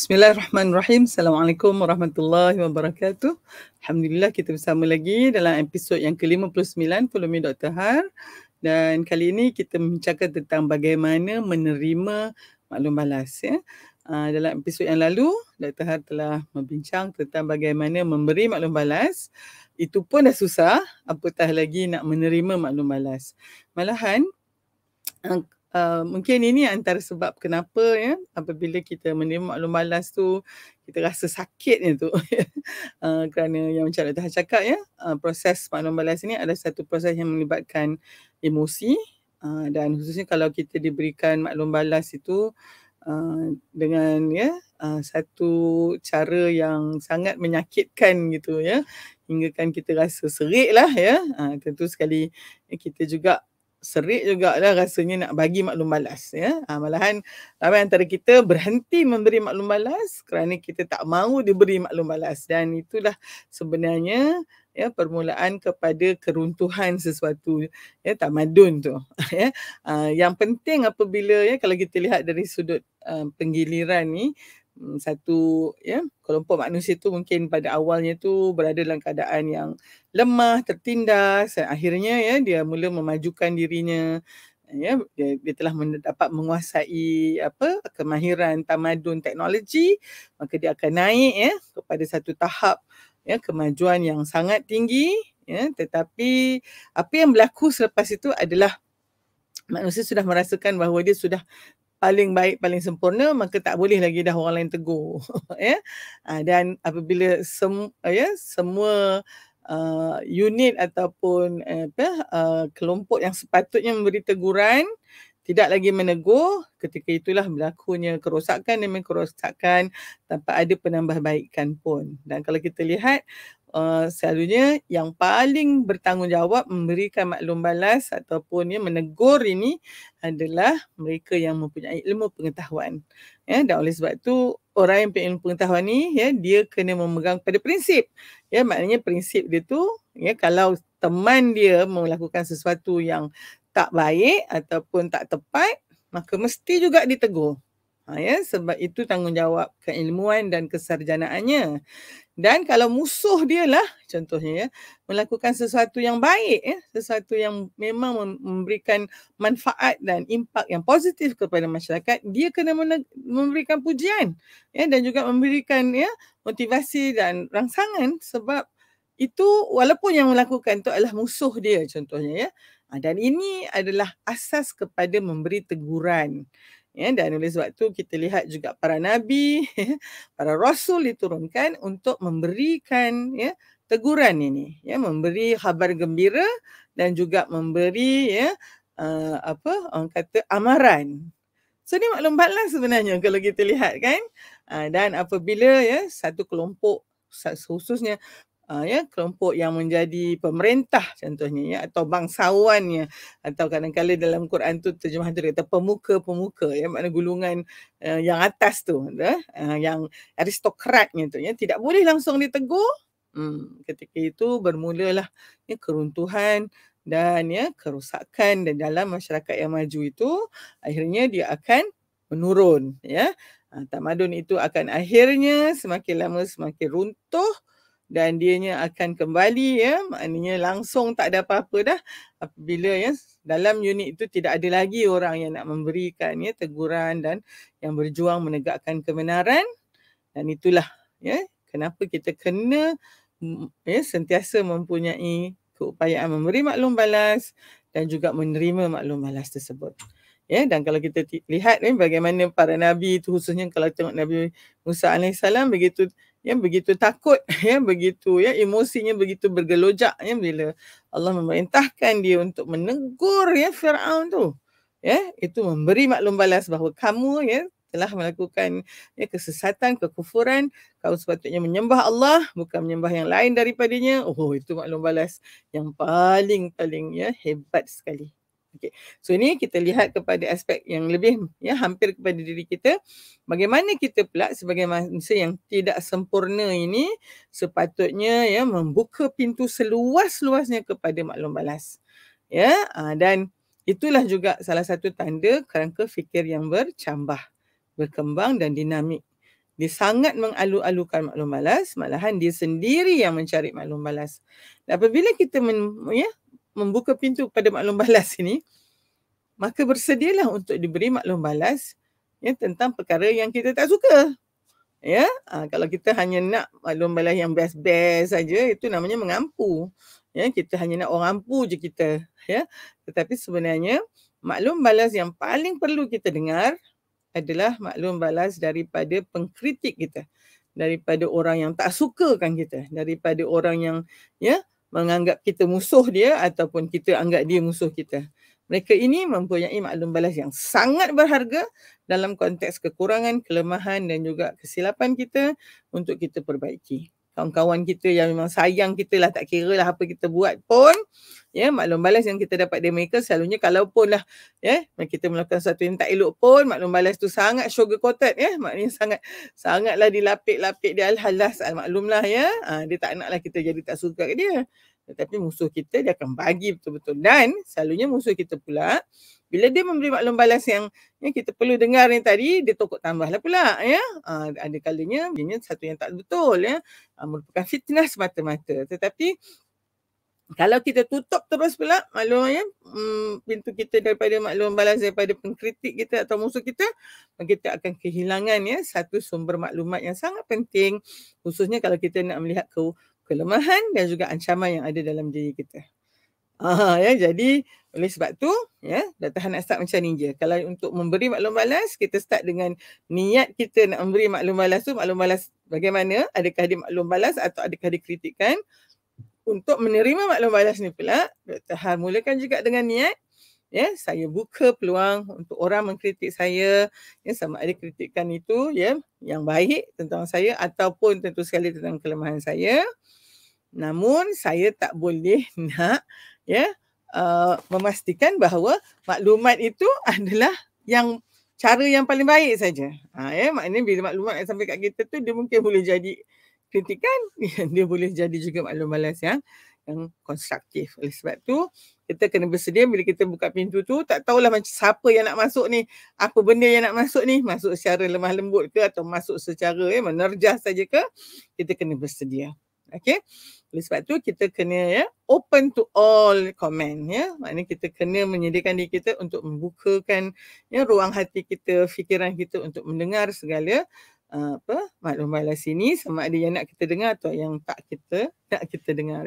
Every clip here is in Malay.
Bismillahirrahmanirrahim. Assalamualaikum warahmatullahi wabarakatuh. Alhamdulillah kita bersama lagi dalam episod yang ke-59 Follow Me Dr. Har. Dan kali ini kita membicarakan tentang bagaimana menerima maklum balas. Dalam episod yang lalu, Dr. Har telah membincang tentang bagaimana memberi maklum balas. Itu pun dah susah, apatah lagi nak menerima maklum balas. Malahan, mungkin ini antara sebab kenapa apabila kita menerima maklum balas tu kita rasa sakitnya tu kerana yang macam Dr. cakap proses maklum balas ini adalah satu proses yang melibatkan emosi, dan khususnya kalau kita diberikan maklum balas itu dengan satu cara yang sangat menyakitkan gitu hinggakan kita rasa serik lah tentu sekali kita juga serik jugalah rasanya nak bagi maklum balas malahan ramai antara kita berhenti memberi maklum balas kerana kita tak mahu diberi maklum balas, dan itulah sebenarnya permulaan kepada keruntuhan sesuatu tamadun tu yang penting apabila kalau kita lihat dari sudut penggiliran ni, satu kelompok manusia tu mungkin pada awalnya tu berada dalam keadaan yang lemah, tertindas, dan akhirnya dia mula memajukan dirinya, dia telah dapat menguasai kemahiran tamadun teknologi, maka dia akan naik kepada satu tahap kemajuan yang sangat tinggi, tetapi apa yang berlaku selepas itu adalah manusia sudah merasakan bahawa dia sudah paling baik, paling sempurna, maka tak boleh lagi dah orang lain tegur. Dan apabila semua unit ataupun kelompok yang sepatutnya memberi teguran tidak lagi menegur, ketika itulah berlakunya kerosakan demi kerosakan tanpa ada penambahbaikan pun. Dan kalau kita lihat selalunya yang paling bertanggungjawab memberikan maklum balas ataupun menegur ini adalah mereka yang mempunyai ilmu pengetahuan. Dan oleh sebab itu orang yang mempunyai ilmu pengetahuan ni dia kena memegang pada prinsip. Maknanya prinsip dia tu kalau teman dia melakukan sesuatu yang tak baik ataupun tak tepat, maka mesti juga ditegur. Sebab itu tanggungjawab keilmuan dan kesarjanaannya. Dan kalau musuh dia lah contohnya melakukan sesuatu yang baik, sesuatu yang memang memberikan manfaat dan impak yang positif kepada masyarakat, dia kena memberikan pujian dan juga memberikan motivasi dan rangsangan, sebab itu walaupun yang melakukan itu adalah musuh dia contohnya dan ini adalah asas kepada memberi teguran. Dan oleh sebab itu kita lihat juga para nabi, para rasul diturunkan untuk memberikan teguran ini, memberi khabar gembira dan juga memberi orang kata amaran. So ni maklum balas sebenarnya kalau kita lihat kan. Dan apabila satu kelompok khususnya kelompok yang menjadi pemerintah contohnya atau bangsawannya, atau kadang-kadang dalam Quran tu terjemahan tu kata pemuka-pemuka makna golongan yang atas tu yang aristokratnya tu tidak boleh langsung ditegur. Ketika itu bermulalah keruntuhan dan kerosakan dan dalam masyarakat yang maju itu akhirnya dia akan menurun tamadun itu akan akhirnya semakin lama semakin runtuh dan dianya akan kembali maknanya langsung tak ada apa-apa dah apabila dalam unit itu tidak ada lagi orang yang nak memberikan teguran dan yang berjuang menegakkan kebenaran. Dan itulah kenapa kita kena sentiasa mempunyai keupayaan memberi maklum balas dan juga menerima maklum balas tersebut. Dan kalau kita lihat bagaimana para nabi itu, khususnya kalau tengok Nabi Musa AS begitu begitu takut begitu emosinya begitu bergelojak bila Allah memerintahkan dia untuk menegur Firaun tu itu memberi maklum balas bahawa kamu telah melakukan kesesatan, kekufuran, kamu sepatutnya menyembah Allah bukan menyembah yang lain daripadanya. Itu maklum balas yang paling hebat sekali. Okay. So ini kita lihat kepada aspek yang lebih hampir kepada diri kita. Bagaimana kita pula sebagai manusia yang tidak sempurna ini sepatutnya membuka pintu seluas-luasnya kepada maklum balas. Dan itulah juga salah satu tanda kerangka fikir yang bercambah, berkembang dan dinamik. dia sangat mengalu-alukan maklum balas, malahan dia sendiri yang mencari maklum balas. Dan apabila kita membuka pintu kepada maklum balas ini, maka bersedialah untuk diberi maklum balas tentang perkara yang kita tak suka. Kalau kita hanya nak maklum balas yang best-best saja, itu namanya mengampu. Kita hanya nak orang ampu je kita. Tetapi sebenarnya maklum balas yang paling perlu kita dengar adalah maklum balas daripada pengkritik kita, daripada orang yang tak sukakan kita, daripada orang yang menganggap kita musuh dia ataupun kita anggap dia musuh kita. Mereka ini mempunyai maklum balas yang sangat berharga dalam konteks kekurangan, kelemahan dan juga kesilapan kita untuk kita perbaiki. Kawan-kawan kita yang memang sayang kita lah, tak kira lah apa kita buat pun, maklum balas yang kita dapat dari mereka selalunya, kalaupun lah kita melakukan sesuatu yang tak elok pun, maklum balas tu sangat sugar coated, maknanya sangatlah dilapik-lapik, dia halas, maklumlah dia tak naklah kita jadi tak suka ke dia. Tetapi musuh kita dia akan bagi betul-betul, dan selalunya musuh kita pula bila dia memberi maklum balas yang kita perlu dengar ni tadi, dia tokok tambahlah pula ada kalanya dia satu yang tak betul merupakan fitnah semata-mata. Tetapi kalau kita tutup terus pula maklum pintu kita daripada maklum balas daripada pengkritik kita atau musuh kita, kita akan kehilangan satu sumber maklumat yang sangat penting, khususnya kalau kita nak melihat kelemahan dan juga ancaman yang ada dalam diri kita. Jadi oleh sebab tu Dr. Han nak start macam ni je. Kalau untuk memberi maklum balas, kita start dengan niat kita nak memberi maklum balas tu, maklum balas bagaimana, adakah dia maklum balas atau adakah dia kritikan. Untuk menerima maklum balas ni pula, Dr. Han mulakan juga dengan niat saya buka peluang untuk orang mengkritik saya, sama ada kritikan itu yang baik tentang saya ataupun tentu sekali tentang kelemahan saya. Namun saya tak boleh nak memastikan bahawa maklumat itu adalah cara yang paling baik saja. Maknanya bila maklumat yang sampai kat kita tu, dia mungkin boleh jadi kritikan, dia boleh jadi juga maklum balas yang konstruktif. Oleh sebab tu kita kena bersedia bila kita buka pintu tu, tak tahulah macam siapa yang nak masuk ni, apa benda yang nak masuk ni, masuk secara lemah lembut ke atau masuk secara menerjah saja ke, kita kena bersedia. Okay. Oleh sebab tu kita kena open to all comment. Maknanya kita kena menyediakan diri kita untuk membukakan ruang hati kita, fikiran kita untuk mendengar segala maklum balas ini, sama ada yang nak kita dengar atau yang tak nak kita dengar.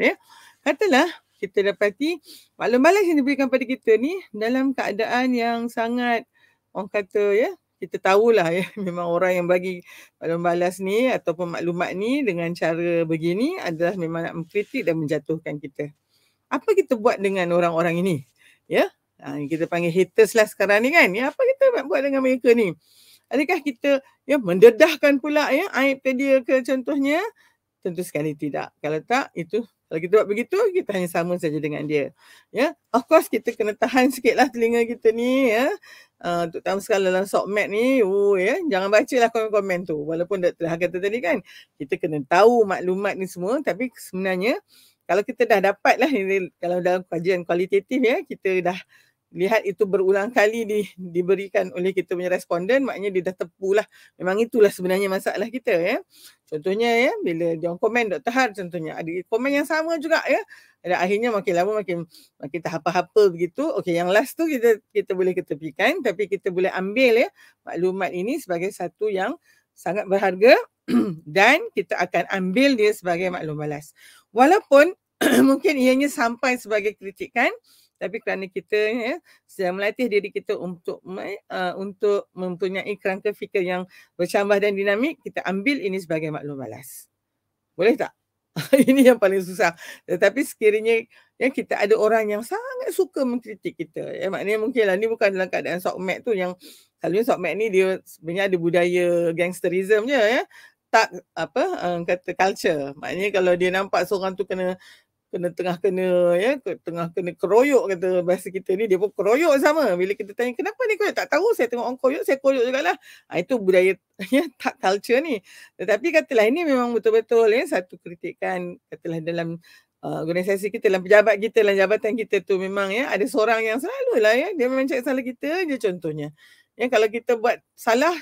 Katalah kita dapati maklum balas yang diberikan pada kita ni dalam keadaan yang sangat, orang kata kita tahulah memang orang yang bagi maklum balas ni ataupun maklumat ni dengan cara begini adalah memang nak mengkritik dan menjatuhkan kita. Apa kita buat dengan orang-orang ini? Kita panggil haters lah sekarang ni kan. Apa kita buat dengan mereka ni? Adakah kita mendedahkan pula aib dia ke contohnya? Tentu sekali tidak. Kalau kita buat begitu, kita hanya sama saja dengan dia. Of course kita kena tahan sikitlah telinga kita ni terutama sekali dalam SOCMED ni, jangan bacalah komen-komen tu. Walaupun Dr. Han kata tadi kan, kita kena tahu maklumat ni semua, tapi sebenarnya kalau kita dah dapat lah, kalau dalam kajian kualitatif kita dah lihat itu berulang kali diberikan oleh kita punya responden, maknanya dia dah tepu lah. Memang itulah sebenarnya masalah kita. Contohnya bila dia orang komen Dr. Han, contohnya ada komen yang sama juga dan akhirnya makin lama makin tahap-tahap begitu. Okey, yang last tu kita boleh ketepikan, tapi kita boleh ambil maklumat ini sebagai satu yang sangat berharga dan kita akan ambil dia sebagai maklum balas. Walaupun mungkin ianya sampai sebagai kritikan, tapi kerana kita sedang melatih diri kita untuk mempunyai kerangka fikir yang bercambah dan dinamik, kita ambil ini sebagai maklum balas. Boleh tak? Ini yang paling susah. Tetapi sekiranya kita ada orang yang sangat suka mengkritik kita, maknanya mungkinlah ni bukan dalam keadaan SOCMED tu, yang selalunya SOCMED ni dia sebenarnya ada budaya gangsterism je, tak kata culture. Maknanya kalau dia nampak seorang tu kena tengah kena keroyok, kata bahasa kita ni, dia pun keroyok sama. Bila kita tanya kenapa ni keroyok, tak tahu, saya tengok orang keroyok, saya keroyok jugalah. Itu budaya tak culture ni. Tetapi katalah ini memang betul-betul satu kritikan, katalah dalam organisasi kita, dalam pejabat kita, dalam jabatan kita tu memang ada seorang yang selalulah dia memang cakap salah kita je contohnya. Kalau kita buat salah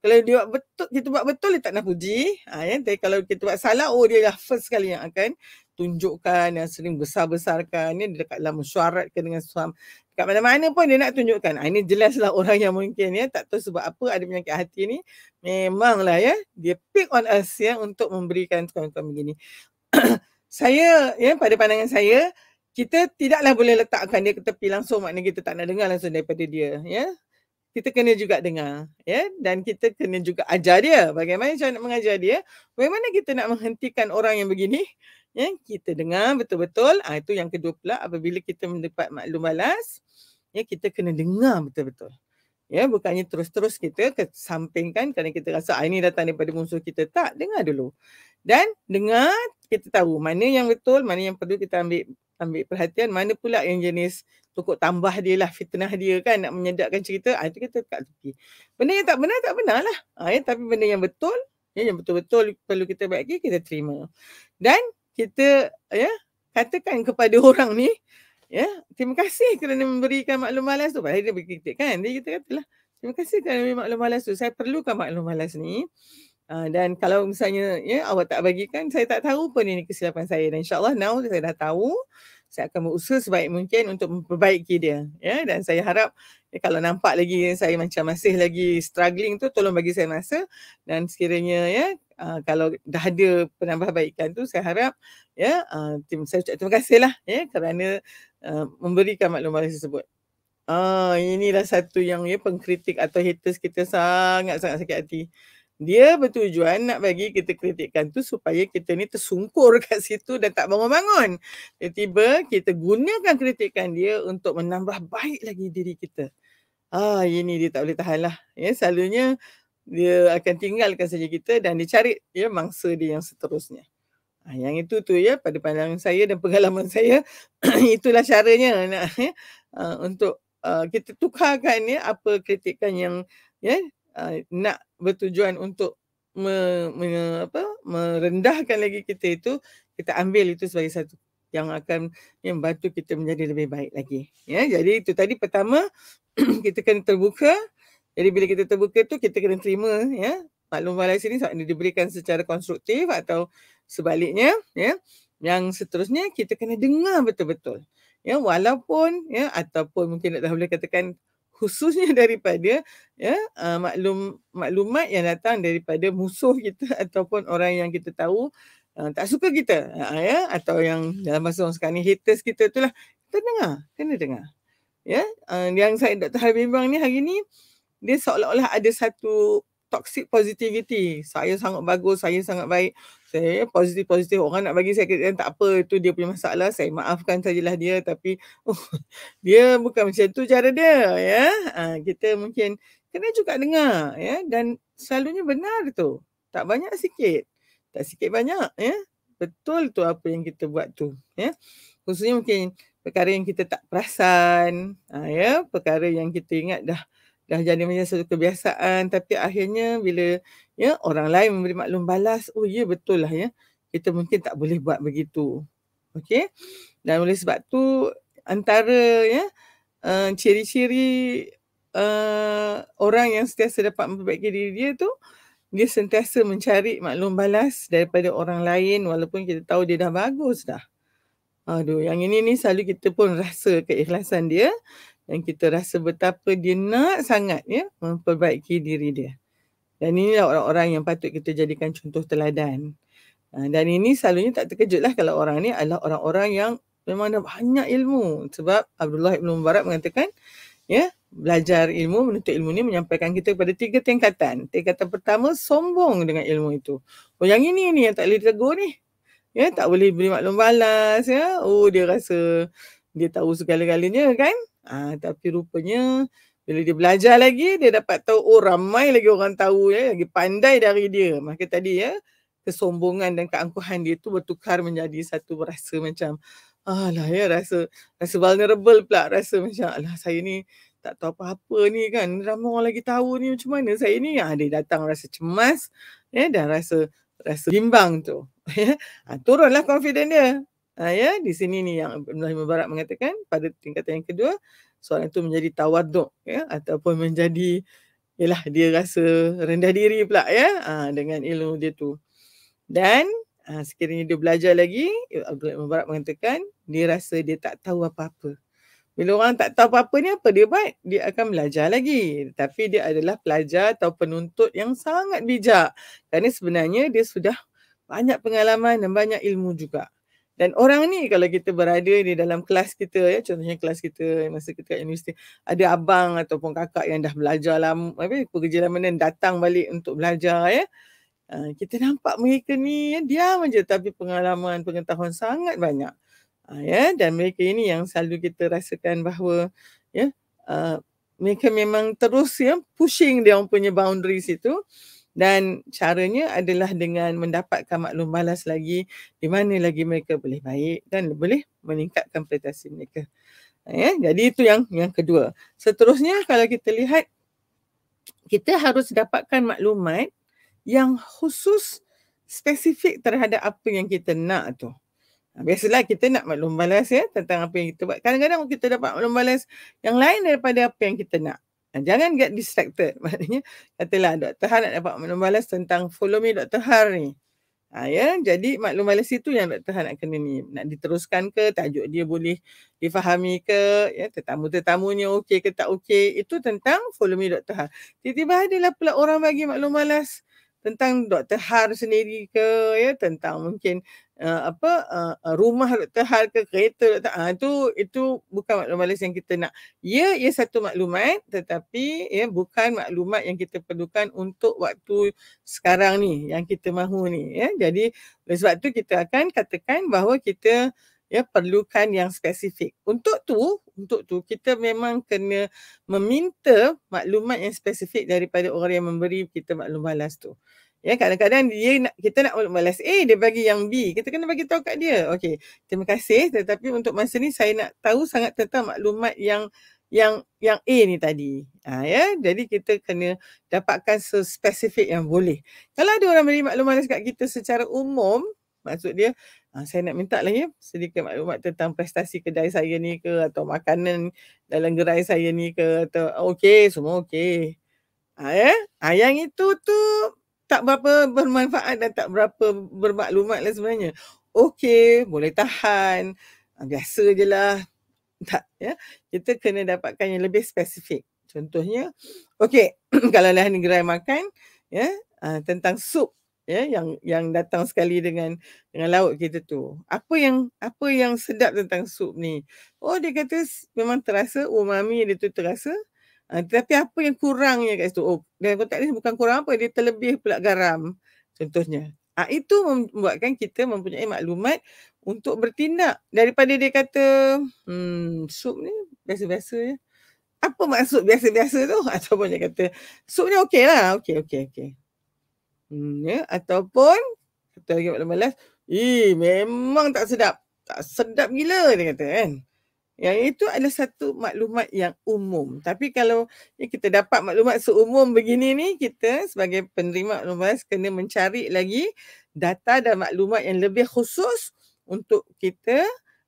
Kalau dia buat betul, kita buat betul dia tak nak puji. Ya. Tapi kalau kita buat salah, oh dia dah first sekali yang akan tunjukkan, yang sering besar-besarkan. Dia dekat dalam mesyuarat ke dengan suam. Dekat mana-mana pun dia nak tunjukkan. Ini jelaslah orang yang mungkin ya tak tahu sebab apa ada penyakit hati ni. Memanglah ya, dia pick on us ya untuk memberikan kawan-kawan begini. Saya ya, pada pandangan saya, kita tidaklah boleh letakkan dia ke tepi langsung, maknanya kita tak nak dengar langsung daripada dia ya. Kita kena juga dengar ya, dan kita kena juga ajar dia bagaimana cara nak mengajar dia, bagaimana kita nak menghentikan orang yang begini ya. Kita dengar betul-betul. Itu yang kedua pula, apabila kita mendapat maklum balas ya, kita kena dengar betul-betul ya, bukannya terus-terus kita kesampingkan kerana kita rasa ini datang daripada musuh kita. Tak, dengar dulu. Dan dengar, kita tahu mana yang betul, mana yang perlu kita ambil perhatian, mana pula yang jenis tokok tambah dia lah, fitnah dia kan, nak menyedapkan cerita, itu kita kat tepi. Benda yang tak benar, tak benar lah. Ya, tapi benda yang betul, ya, yang betul-betul perlu kita bagi, kita terima. Dan kita ya katakan kepada orang ni, ya, terima kasih kerana memberikan maklum balas tu. Padahal dia berkritik kan. Dia kita katalah, terima kasih kerana memberi maklum balas tu. Saya perlukan maklum balas ni. Dan kalau misalnya ya awak tak bagikan, saya tak tahu pun ini kesilapan saya. Dan insyaAllah now saya dah tahu. Saya akan berusaha sebaik mungkin untuk memperbaiki dia. Ya, dan saya harap ya, kalau nampak lagi saya macam masih lagi struggling tu, tolong bagi saya masa. Dan sekiranya ya kalau dah ada penambahbaikan tu, saya harap ya saya ucap terima kasih lah ya kerana memberikan maklum balas tersebut. Inilah satu yang ya pengkritik atau haters kita sangat-sangat sakit hati. Dia bertujuan nak bagi kita kritikkan tu supaya kita ni tersungkur kat situ dan tak bangun-bangun. Tiba-tiba kita gunakan kritikan dia untuk menambah baik lagi diri kita. Ini dia tak boleh tahan lah. Ya, selalunya dia akan tinggalkan saja kita dan dia cari ya mangsa dia yang seterusnya. Yang itu tu ya, pada pandangan saya dan pengalaman saya, itulah caranya nak untuk kita tukarkan ya apa kritikan yang ya nak bertujuan untuk merendahkan lagi kita itu, kita ambil itu sebagai satu yang akan membantu kita menjadi lebih baik lagi. Ya, jadi itu tadi pertama kita kena terbuka. Jadi bila kita terbuka tu kita kena terima ya maklum balas ini sama ada diberikan secara konstruktif atau sebaliknya ya. Yang seterusnya kita kena dengar betul-betul. Ya, walaupun ya ataupun mungkin tak boleh katakan khususnya daripada ya maklumat yang datang daripada musuh kita ataupun orang yang kita tahu tak suka kita ya, atau yang dalam masa sekarang ni haters kita itulah, kita dengar, kena dengar. Ya, yang saya Dr. Habib bimbang ni hari ni, dia seolah-olah ada satu toxic positivity. Saya sangat bagus, saya sangat baik. Saya positif-positif. Orang nak bagi saya kritikan, tak apa, itu dia punya masalah. Saya maafkan sajalah dia. Tapi dia bukan macam tu cara dia. Ya, kita mungkin kena juga dengar. Ya, dan selalunya benar tu. Tak banyak sikit. Tak sikit banyak. Ya, betul tu apa yang kita buat tu. Ya, khususnya mungkin perkara yang kita tak perasan. Ya, perkara yang kita ingat dah jadi macam satu kebiasaan, tapi akhirnya bila ya orang lain memberi maklum balas, oh ya betul lah ya, kita mungkin tak boleh buat begitu. Okey, dan oleh sebab tu antara ya ciri-ciri orang yang sentiasa dapat memperbaiki diri dia tu, dia sentiasa mencari maklum balas daripada orang lain walaupun kita tahu dia dah bagus dah. Aduh, yang ini ni selalu kita pun rasa keikhlasan dia. Dan kita rasa betapa dia nak sangat ya memperbaiki diri dia. Dan inilah orang-orang yang patut kita jadikan contoh teladan. Dan ini selalunya tak terkejutlah kalau orang ni adalah orang-orang yang memang dah banyak ilmu. Sebab Abdullah Ibn Mubarak mengatakan, ya, belajar ilmu, menuntut ilmu ni menyampaikan kita kepada 3 tingkatan. Tingkatan pertama, sombong dengan ilmu itu. Oh, yang ini yang tak boleh ditegur ni. Ya, tak boleh beri maklum balas ya. Oh, dia rasa dia tahu segala-galanya kan. Tapi rupanya bila dia belajar lagi, dia dapat tahu ramai lagi orang tahu ya, lagi pandai dari dia. Maka tadi ya, kesombongan dan keangkuhan dia tu bertukar menjadi satu rasa macam ya, rasa vulnerable pula, rasa macam alah saya ni tak tahu apa-apa ni kan, ramai orang lagi tahu ni macam mana saya ni. Dia datang rasa cemas ya, dan rasa bimbang tu. Turunlah confident dia. Ya, di sini ni yang Ibn Mubarak mengatakan pada tingkatan yang kedua, seorang itu menjadi tawaduk ya, ataupun menjadi Yalah dia rasa rendah diri pula ya, dengan ilmu dia tu. Dan sekiranya dia belajar lagi, Abdul Mubarak mengatakan dia rasa dia tak tahu apa-apa. Bila orang tak tahu apa-apa ni apa dia buat? Dia akan belajar lagi. Tapi dia adalah pelajar atau penuntut yang sangat bijak. Kerana sebenarnya dia sudah banyak pengalaman dan banyak ilmu juga. Dan orang ni kalau kita berada di dalam kelas kita ya, contohnya kelas kita masa kita kat universiti, ada abang ataupun kakak yang dah belajar lama, bekerja lama dan datang balik untuk belajar ya. Kita nampak mereka ni ya, diam aja tapi pengalaman, pengetahuan sangat banyak. Ya, dan mereka ini yang selalu kita rasakan bahawa ya, mereka memang terus ya pushing dia orang punya boundaries itu, dan caranya adalah dengan mendapatkan maklum balas lagi di mana lagi mereka boleh baik dan boleh meningkatkan prestasi mereka. Ya, jadi itu yang kedua. Seterusnya kalau kita lihat, kita harus dapatkan maklumat yang khusus spesifik terhadap apa yang kita nak tu. Biasalah kita nak maklum balas ya tentang apa yang kita buat. Kadang-kadang kita dapat maklum balas yang lain daripada apa yang kita nak. Jangan get distracted. Maknanya katalah Dr. Har nak dapat maklum balas tentang follow me Dr. Har ni. Ya, jadi maklum balas itu yang Dr. Han nak kena ni. Nak diteruskan ke, tajuk dia boleh difahami ke, ya, tetamu-tetamunya okey ke tak okey. Itu tentang follow me Dr. Han. Tiba-tiba adalah pula orang bagi maklum balas tentang Dr. Har sendiri ke, ya, tentang mungkin rumah Dr. Har ke, kereta Dr. Har. Itu bukan maklum balas yang kita nak. Ya, ia satu maklumat tetapi ya bukan maklumat yang kita perlukan untuk waktu sekarang ni yang kita mahu ni ya. Jadi oleh sebab tu kita akan katakan bahawa kita ya perlukan yang spesifik. Untuk tu kita memang kena meminta maklumat yang spesifik daripada orang yang memberi kita maklum balas tu. Ya, kadang-kadang kita nak maklum balas A, dia bagi yang B. Kita kena bagi tahu kat dia. Okey, terima kasih tetapi untuk masa ni saya nak tahu sangat tentang maklumat yang A ni tadi. Ya, jadi kita kena dapatkan sespesifik yang boleh. Kalau ada orang beri maklum balas kat kita secara umum, maksud dia saya nak minta lah ya sedikit maklumat tentang prestasi kedai saya ni ke, atau makanan dalam gerai saya ni ke, atau okey, semua okey. Ya, yang itu tu tak berapa bermanfaat dan tak berapa bermaklumat lah sebenarnya. Okey, boleh tahan. Biasa je lah. Tak, ya. Kita kena dapatkan yang lebih spesifik. Contohnya, okey, kalau lah ni gerai makan, ya, tentang sup, ya, yang datang sekali dengan lauk kita tu. Apa yang sedap tentang sup ni? Oh, dia kata memang terasa umami dia tu terasa. Tetapi apa yang kurangnya kat situ? Oh, dalam konteks ni bukan kurang apa, dia terlebih pula garam. Contohnya. Itu membuatkan kita mempunyai maklumat untuk bertindak. Daripada dia kata, sup ni biasa-biasa je. Apa maksud biasa-biasa tu? Ataupun dia kata, sup ni okey lah. Okey. Ya, ataupun, satu lagi maklum balas, memang tak sedap. Tak sedap gila dia kata kan. Yang itu adalah satu maklumat yang umum. Tapi kalau kita dapat maklumat seumum begini ni, kita sebagai penerima maklum balas kena mencari lagi data dan maklumat yang lebih khusus untuk kita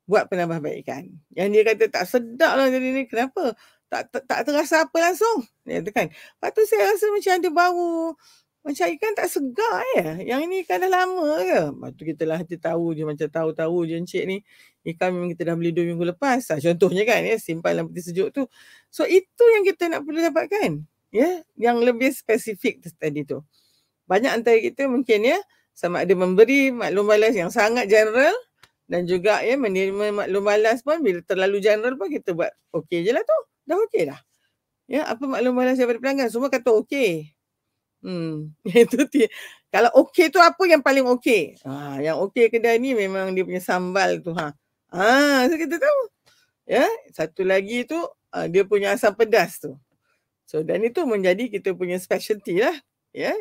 buat penambahbaikan. Yang dia kata tak sedap lah jadi ni, kenapa? Tak terasa apa langsung. Dia kata kan. Lepas tu saya rasa macam ada bau. Macam ikan tak segar ya. Yang ini ikan dah lama ke? Lepas tu kita lah tahu je, macam tahu-tahu je encik ni. Ikan memang kita dah beli 2 minggu lepas. Contohnya kan ya, simpan dalam peti sejuk tu. So itu yang kita nak perlu dapatkan. Ya, yang lebih spesifik tadi tu. Banyak antara kita mungkin ya, sama ada memberi maklum balas yang sangat general dan juga ya menerima maklum balas pun bila terlalu general pun kita buat okey je lah tu. Dah okey dah. Ya, apa maklum balas daripada pelanggan? Semua kata okey. Itu kalau okey tu apa yang paling okey? Yang okey kedai ni memang dia punya sambal tu so kita tahu. Ya, satu lagi tu dia punya asam pedas tu. So dan itu menjadi kita punya specialty lah. Ya,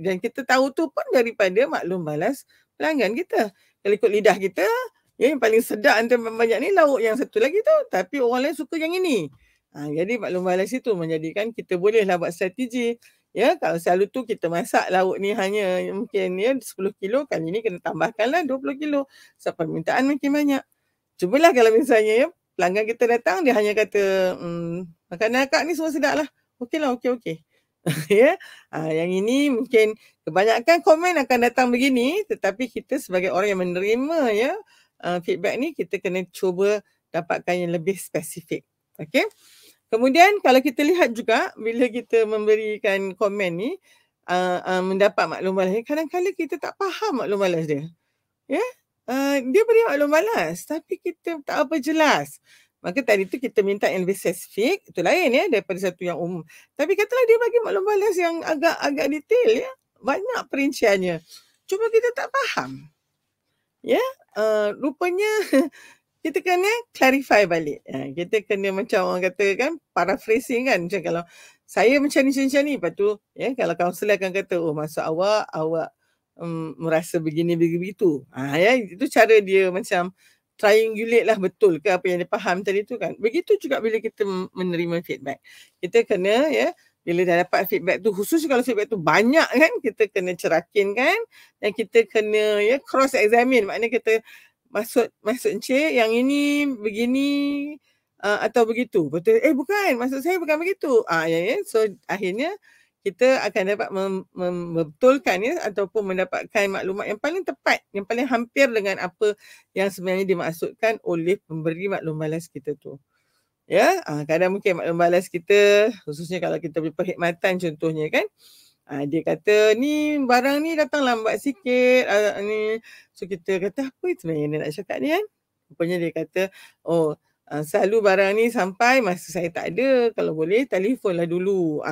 dan kita tahu tu pun daripada maklum balas pelanggan kita. Kalau ikut lidah kita, ya, yang paling sedap antara banyak ni lauk yang satu lagi tu, tapi orang lain suka yang ini. Jadi maklum balas itu menjadikan kita bolehlah buat strategi. Ya, kalau selalu tu kita masak lauk ni hanya mungkin ya 10 kilo, kali ni kena tambahkanlah 20 kilo. Sebab permintaan makin banyak. Cubalah kalau misalnya ya pelanggan kita datang dia hanya kata makanan akak ni semua sedap lah. Okey lah, okey. Ya. Yang ini mungkin kebanyakan komen akan datang begini, tetapi kita sebagai orang yang menerima ya feedback ni, kita kena cuba dapatkan yang lebih spesifik. Okey. Kemudian kalau kita lihat juga bila kita memberikan komen ni, mendapat maklum balas ni, kadang-kadang kita tak faham maklum balas dia. Ya, dia beri maklum balas tapi kita tak apa jelas. Maka tadi tu kita minta yang lebih spesifik, itu lain ya daripada satu yang umum. Tapi katalah dia bagi maklum balas yang agak detail ya, banyak perinciannya. Cuma kita tak faham. Ya, rupanya kita kena clarify balik. Kita kena macam orang kata kan, paraphrasing kan. Macam kalau saya macam ni, lepas tu ya, kalau kaunselor akan kata, oh maksud awak merasa begini begitu. Ya, itu cara dia macam triangulate lah betul ke apa yang dia faham tadi tu kan. Begitu juga bila kita menerima feedback. Kita kena ya, bila dah dapat feedback tu, khusus kalau feedback tu banyak kan, kita kena cerakin kan, dan kita kena ya cross examine, maknanya kita maksud Encik yang ini begini atau begitu. Betul. Bukan, maksud saya bukan begitu. Ya. So akhirnya kita akan dapat membetulkan ya ataupun mendapatkan maklumat yang paling tepat, yang paling hampir dengan apa yang sebenarnya dimaksudkan oleh pemberi maklum balas kita tu. Ya, kadang mungkin maklum balas kita, khususnya kalau kita beri perkhidmatan contohnya kan, dia kata ni barang ni datang lambat sikit ni. So kita kata apa itu sebenarnya dia nak cakap ni kan. Rupanya dia kata selalu barang ni sampai masa saya tak ada, kalau boleh telefonlah dulu.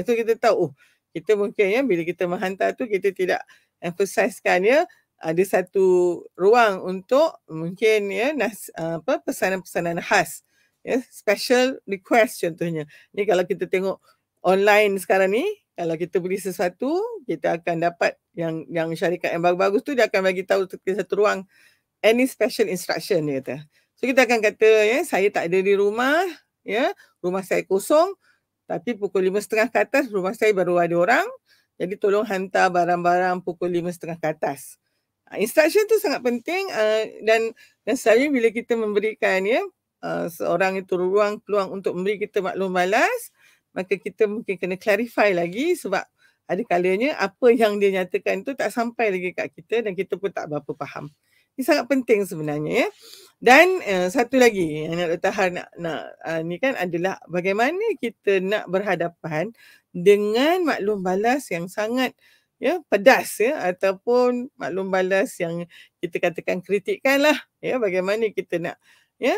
Itu kita tahu kita mungkin ya bila kita menghantar tu kita tidak emphasizekan ya ada satu ruang untuk mungkin ya pesanan-pesanan khas ya, special request contohnya. Ni kalau kita tengok online sekarang ni, kalau kita beli sesuatu, kita akan dapat yang syarikat yang bagus-bagus tu dia akan bagi tahu satu ruang any special instruction dia kata. So kita akan kata ya, saya tak ada di rumah, ya, rumah saya kosong, tapi pukul 5.30 ke atas rumah saya baru ada orang. Jadi tolong hantar barang-barang pukul 5.30 ke atas. Instruction tu sangat penting dan selalunya bila kita memberikan ya seorang itu ruang peluang untuk memberi kita maklum balas, maka kita mungkin kena clarify lagi sebab ada kalanya apa yang dia nyatakan tu tak sampai lagi kat kita dan kita pun tak berapa faham. Ini sangat penting sebenarnya ya. Dan satu lagi yang nak tahan ni kan adalah bagaimana kita nak berhadapan dengan maklum balas yang sangat ya pedas ya ataupun maklum balas yang kita katakan kritikan lah ya, bagaimana kita nak ya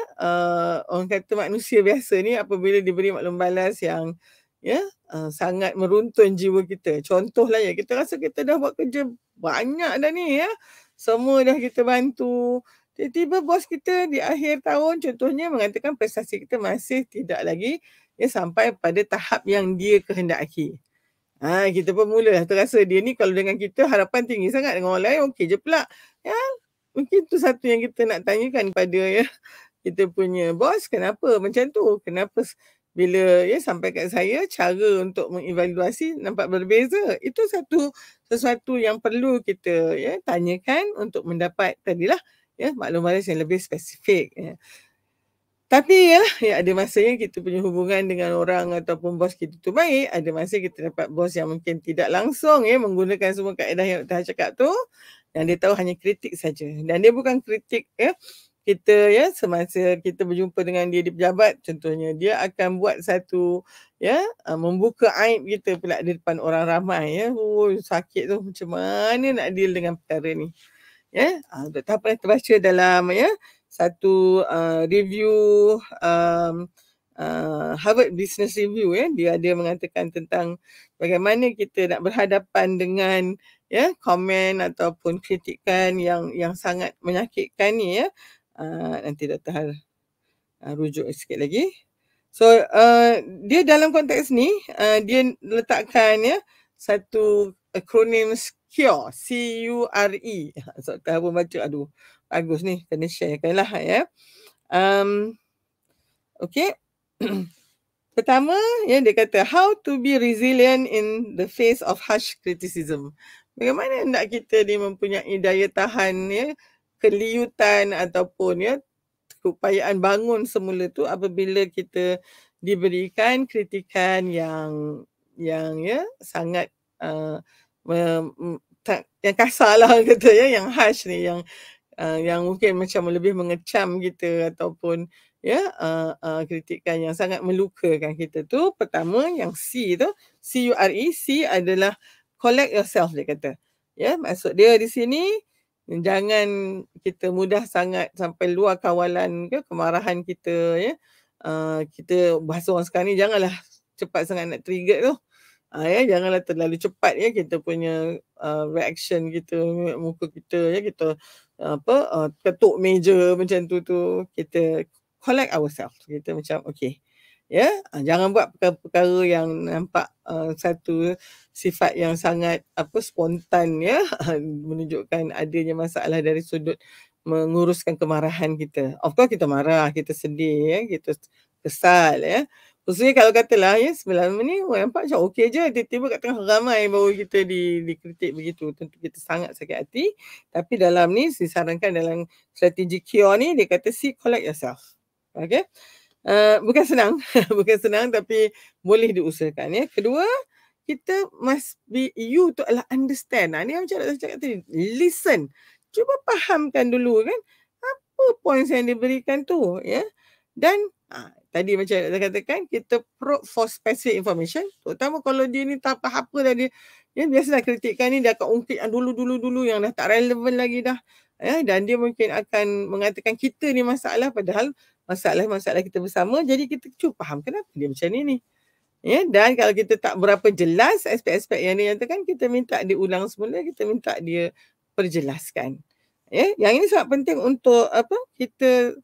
orang kata manusia biasa ni apabila diberi maklum balas yang ya sangat meruntun jiwa kita. Contohlah ya, kita rasa kita dah buat kerja banyak dah ni ya, semua dah kita bantu, tiba-tiba bos kita di akhir tahun contohnya mengatakan prestasi kita masih tidak lagi ya sampai pada tahap yang dia kehendaki. Kita pun mula terasa dia ni kalau dengan kita harapan tinggi sangat, dengan orang lain okey je pula. Ya, mungkin tu satu yang kita nak tanyakan pada ya kita punya bos, kenapa macam tu? Kenapa bila ya sampai kat saya cara untuk mengevaluasi nampak berbeza? Itu sesuatu yang perlu kita ya tanyakan untuk mendapat tadilah ya maklum balas yang lebih spesifik ya. Tapi ya ada masanya kita punya hubungan dengan orang ataupun bos kita tu baik, ada masa kita dapat bos yang mungkin tidak langsung ya menggunakan semua kaedah yang Dr. cakap tu, dan dia tahu hanya kritik saja. Dan dia bukan kritik ya kita ya semasa kita berjumpa dengan dia di pejabat contohnya, dia akan buat satu ya membuka aib kita pula di depan orang ramai ya. Sakit tu, macam mana nak deal dengan perkara ni. Ya, Dr. pernah terbaca dalam ya satu review Harvard Business Review ya, dia ada mengatakan tentang bagaimana kita nak berhadapan dengan ya komen ataupun kritikan yang sangat menyakitkan ni ya. Nanti Dr. rujuk sikit lagi. So dia dalam konteks ni dia letakkan ya satu acronym CURE, C-U-R-E. So Dr. pun baca, aduh bagus ni, kena sharekan lah ya. Okay. Pertama ya dia kata how to be resilient in the face of harsh criticism. Bagaimana nak kita ni mempunyai daya tahan ya keliutan ataupun ya keupayaan bangun semula tu apabila kita diberikan kritikan yang yang sangat uh, yang kasar lah kata ya, yang harsh ni, yang mungkin macam lebih mengecam kita ataupun kritikan yang sangat melukakan kita tu. Pertama yang C tu, CURE, C adalah collect yourself dia kata. Ya, maksud dia di sini jangan kita mudah sangat sampai luar kawalan ke kemarahan kita ya. Kita bahasa orang sekarang ni janganlah cepat sangat nak trigger tu. Janganlah terlalu cepat ya kita punya reaction kita, muka kita ya, kita ketuk meja macam tu kita collect ourselves. Kita macam okey. Ya, jangan buat perkara-perkara yang nampak satu sifat yang sangat spontan ya, menunjukkan adanya masalah dari sudut menguruskan kemarahan kita. Of course kita marah, kita sedih ya, kita kesal ya. Khususnya kalau katalah ya sebelah ni orang nampak macam okey je, tiba-tiba kat tengah ramai baru kita dikritik begitu, tentu kita sangat sakit hati. Tapi dalam ni disarankan dalam strategi cure ni dia kata collect yourself. Okay. Bukan senang, bukan senang tapi boleh diusahakan ya. Kedua, kita must be, you tu adalah understand. Ni macam saya cakap tadi, listen. Cuba fahamkan dulu kan apa points yang diberikan tu ya. Dan tadi macam saya katakan, kita probe for specific information, terutama kalau dia ni tak apa dah dia biasalah kritikan ni dia akan ungkit yang dulu yang dah tak relevan lagi dah ya, dan dia mungkin akan mengatakan kita ni masalah padahal masalah kita bersama. Jadi kita cuba faham kenapa dia macam ni ya. Dan kalau kita tak berapa jelas aspek-aspek yang dia nyatakan, kita minta diulang semula, kita minta dia perjelaskan ya. Yang ini sangat penting untuk kita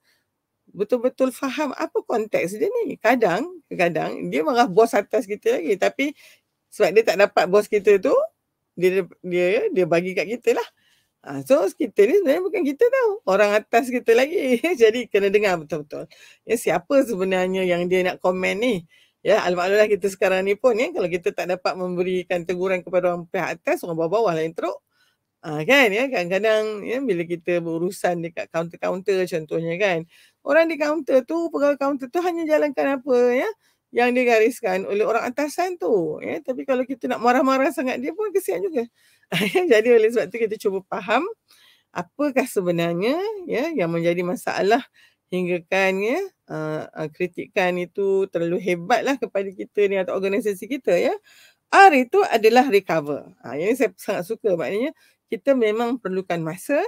betul-betul faham apa konteks dia ni. Kadang-kadang dia marah bos atas kita lagi, tapi sebab dia tak dapat bos kita tu, dia bagi kat kita lah. So kita ni sebenarnya bukan kita tahu, orang atas kita lagi. Jadi kena dengar betul-betul ya, siapa sebenarnya yang dia nak komen ni ya. Alhamdulillah kita sekarang ni pun ya, kalau kita tak dapat memberikan teguran kepada orang pihak atas, orang bawah-bawah lah yang teruk. Kan ya, kadang-kadang ya bila kita berurusan dekat kaunter-kaunter contohnya kan, orang di kaunter tu, pegawai kaunter tu hanya jalankan apa ya yang digariskan oleh orang atasan tu ya. Tapi kalau kita nak marah-marah sangat, dia pun kesian juga. Jadi oleh sebab tu kita cuba faham apakah sebenarnya ya yang menjadi masalah hinggakan ya kritikan itu terlalu hebatlah kepada kita ni atau organisasi kita ya. R itu adalah recover. Yang ini saya sangat suka, maknanya kita memang perlukan masa,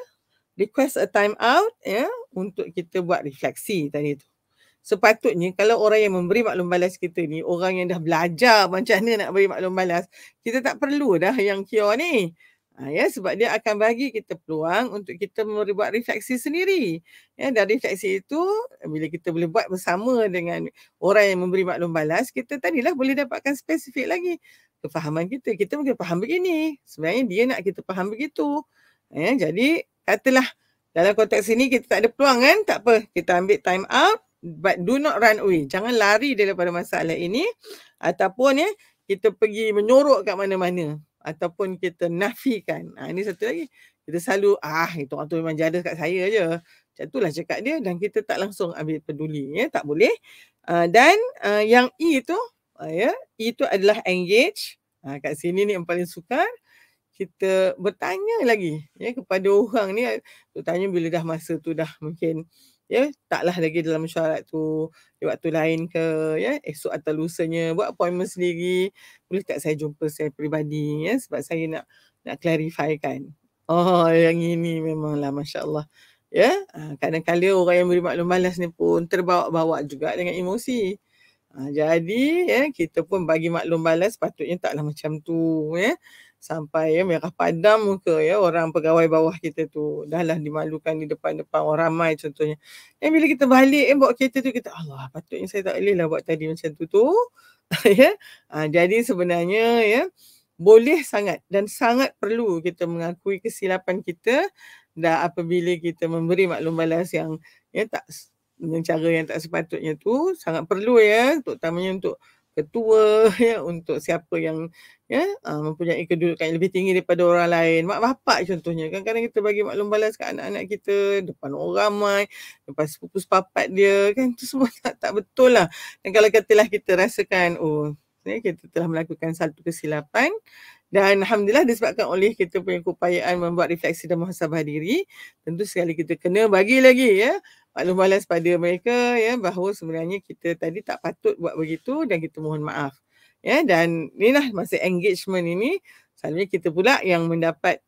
request a time out ya untuk kita buat refleksi tadi tu. Sepatutnya kalau orang yang memberi maklum balas kita ni orang yang dah belajar macam mana nak beri maklum balas, kita tak perlu dah yang cure ni. Ya, sebab dia akan bagi kita peluang untuk kita buat refleksi sendiri. Ya, dan refleksi itu bila kita boleh buat bersama dengan orang yang memberi maklum balas, kita tadilah boleh dapatkan spesifik lagi kefahaman kita. Kita mungkin faham begini, sebenarnya dia nak kita faham begitu. Ya, jadi katalah dalam konteks ini kita tak ada peluang kan, tak apa, kita ambil time out, but do not run away. Jangan lari daripada masalah ini ataupun ya kita pergi menyorok kat mana-mana ataupun kita nafikan. Ini satu lagi. Kita selalu itu orang tu memang jadas kat saya je. Macam itulah cakap dia, dan kita tak langsung ambil peduli ya, tak boleh. Dan yang E tu E itu adalah engage. Kat sini ni yang paling sukar. Kita bertanya lagi ya kepada orang ni, tanya bila dah masa tu dah mungkin ya taklah lagi dalam mesyuarat tu, di waktu lain ke ya, esok atau lusanya buat appointment sendiri, boleh tak saya jumpa saya peribadi ya, sebab saya nak clarifikan. Yang ini memanglah masya-Allah ya. Kadang-kadang orang yang beri maklum balas ni pun terbawa-bawa juga dengan emosi. Jadi ya kita pun bagi maklum balas patutnya taklah macam tu ya, sampai ya merah padam muka ya orang pegawai bawah kita tu, dahlah dimalukan di depan-depan orang ramai contohnya. Dan bila kita balik bawa kereta tu, kita Allah, patutnya saya tak bolehlah buat tadi macam tu ya. Jadi sebenarnya ya boleh sangat dan sangat perlu kita mengakui kesilapan kita, dan apabila kita memberi maklum balas yang ya tak dengan cara yang tak sepatutnya tu, sangat perlu ya, terutamanya untuk ketua ya, untuk siapa yang ya mempunyai kedudukan yang lebih tinggi daripada orang lain, mak bapak contohnya. Kadang-kadang kita bagi maklum balas kat anak-anak kita depan orang ramai, depan sepupu sepapat dia kan, tu semua tak betul lah. Dan kalau katalah kita rasakan kita telah melakukan satu kesilapan dan alhamdulillah disebabkan oleh kita punya keupayaan membuat refleksi dan muhasabah diri, tentu sekali kita kena bagi lagi maklum balas pada mereka bahawa sebenarnya kita tadi tak patut buat begitu dan kita mohon maaf. Dan inilah masa engagement ini selalunya kita pula yang mendapat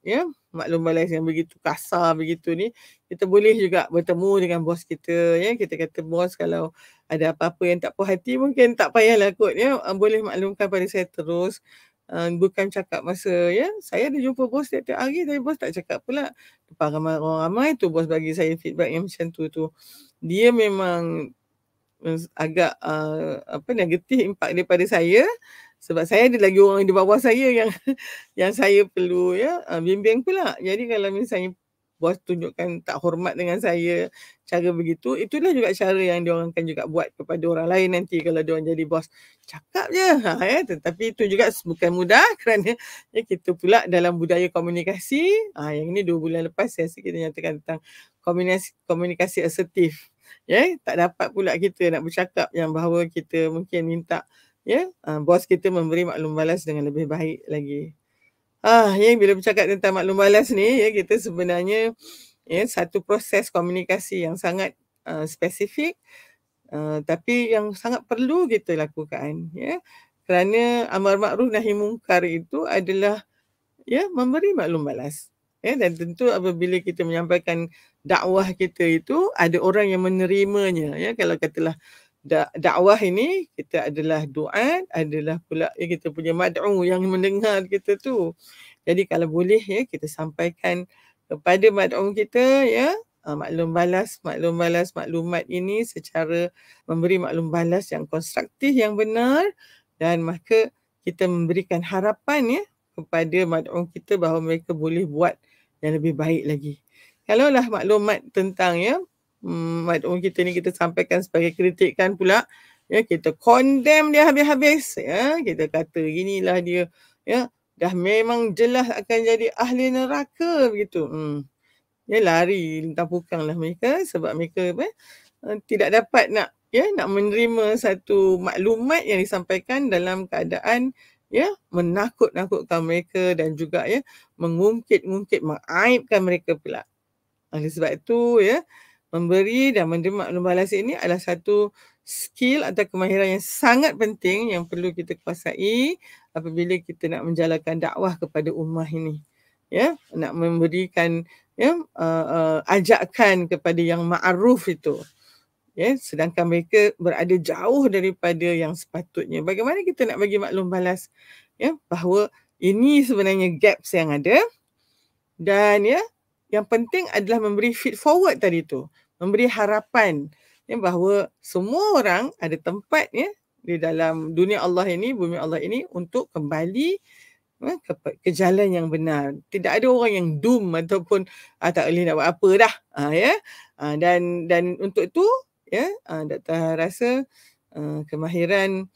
maklum balas yang begitu kasar begitu ni. Kita boleh juga bertemu dengan bos kita kita kata, bos kalau ada apa-apa yang tak puas hati mungkin tak payahlah kot boleh maklumkan pada saya terus. Bukan cakap masa saya ada jumpa bos tiap-tiap hari tapi bos tak cakap pula. Depan orang ramai tu bos bagi saya feedback yang macam tu. Dia memang agak negatif impak daripada saya sebab saya ada lagi orang di bawah saya yang yang saya perlu bimbing pula. Jadi kalau misalnya bos tunjukkan tak hormat dengan saya cara begitu, itulah juga cara yang diorang akan juga buat kepada orang lain nanti kalau diorang jadi bos. Cakap je tetapi itu juga bukan mudah kerana kita pula dalam budaya komunikasi yang ini 2 bulan lepas saya rasa kita nyatakan tentang komunikasi asertif. Tak dapat pula kita nak bercakap yang bahawa kita mungkin minta bos kita memberi maklum balas dengan lebih baik lagi. Bila bercakap tentang maklum balas ni kita sebenarnya satu proses komunikasi yang sangat spesifik tapi yang sangat perlu kita lakukan kerana amar makruf nahi mungkar itu adalah memberi maklum balas. Dan tentu apabila kita menyampaikan dakwah kita itu ada orang yang menerimanya kalau katalah dakwah ini kita adalah duat, adalah pula kita punya mad'u yang mendengar kita tu. Jadi kalau boleh kita sampaikan kepada mad'u kita maklum balas maklumat ini secara memberi maklum balas yang konstruktif yang benar dan maka kita memberikan harapan kepada mad'u kita bahawa mereka boleh buat yang lebih baik lagi. Kalaulah maklumat tentang mad'u kita ni kita sampaikan sebagai kritikan pula kita condemn dia habis-habis kita kata inilah dia dah memang jelas akan jadi ahli neraka begitu. Lari lintang pukanglah mereka sebab mereka tidak dapat nak menerima satu maklumat yang disampaikan dalam keadaan menakut-nakutkan mereka dan juga mengungkit-ungkit, mengaibkan mereka pula. Oleh sebab itu memberi dan menerima maklum balas ini adalah satu skill atau kemahiran yang sangat penting yang perlu kita kuasai apabila kita nak menjalankan dakwah kepada ummah ini. Nak memberikan ajakan kepada yang ma'ruf itu. Sedangkan mereka berada jauh daripada yang sepatutnya. Bagaimana kita nak bagi maklum balas bahawa ini sebenarnya gaps yang ada dan yang penting adalah memberi feed forward tadi tu, memberi harapan bahawa semua orang ada tempat di dalam dunia Allah ini, bumi Allah ini untuk kembali ke jalan yang benar. Tidak ada orang yang doom ataupun tak boleh nak buat apa dah. Dan untuk itu Dr. rasa kemahiran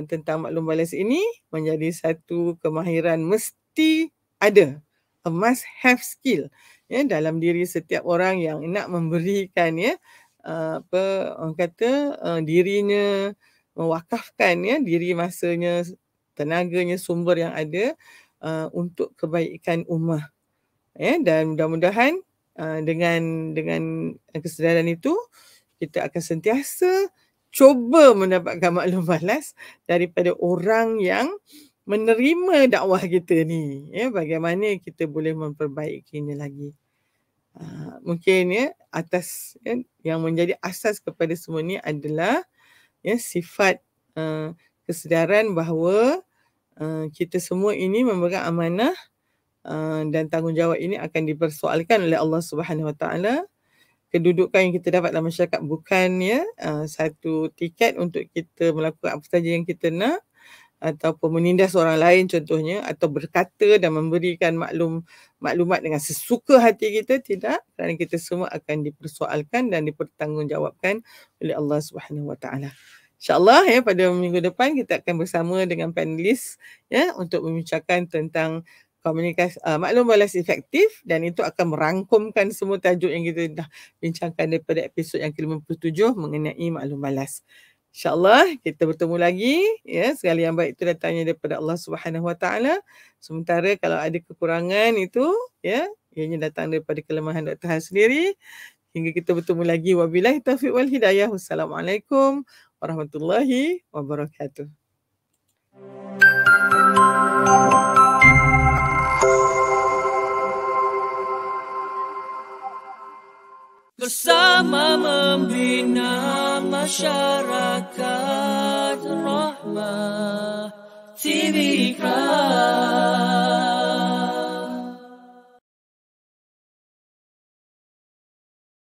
tentang maklum balas ini menjadi satu kemahiran mesti ada, a must have skill dalam diri setiap orang yang nak memberikan orang kata dirinya, mewakafkan diri masanya, tenaganya, sumber yang ada untuk kebaikan ummah. Dan mudah-mudahan dengan kesedaran itu kita akan sentiasa cuba mendapatkan maklum balas daripada orang yang menerima dakwah kita ni. Bagaimana kita boleh memperbaikinya lagi. Mungkin atas yang menjadi asas kepada semua ni adalah sifat kesedaran bahawa kita semua ini memegang amanah dan tanggungjawab ini akan dipersoalkan oleh Allah Subhanahu Wa Taala. Kedudukan yang kita dapat dalam masyarakat bukan satu tiket untuk kita melakukan apa saja yang kita nak ataupun menindas orang lain contohnya, atau berkata dan memberikan maklumat dengan sesuka hati kita, tidak, kerana kita semua akan dipersoalkan dan dipertanggungjawabkan oleh Allah Subhanahu Wa Taala. InsyaAllah pada minggu depan kita akan bersama dengan panelis untuk membicarakan tentang komunikasi maklum balas efektif, dan itu akan merangkumkan semua tajuk yang kita dah bincangkan daripada episod yang ke-57 mengenai maklum balas. InsyaAllah kita bertemu lagi, ya. Segala yang baik itu datangnya daripada Allah Subhanahu Wa Taala. Sementara kalau ada kekurangan itu, ya, ianya datang daripada kelemahan Dr. Han sendiri. Hingga kita bertemu lagi. Wabillahi taufiq wal hidayah. Wassalamualaikum warahmatullahi wabarakatuh. Bersama membina masyarakat rahmah Tibika.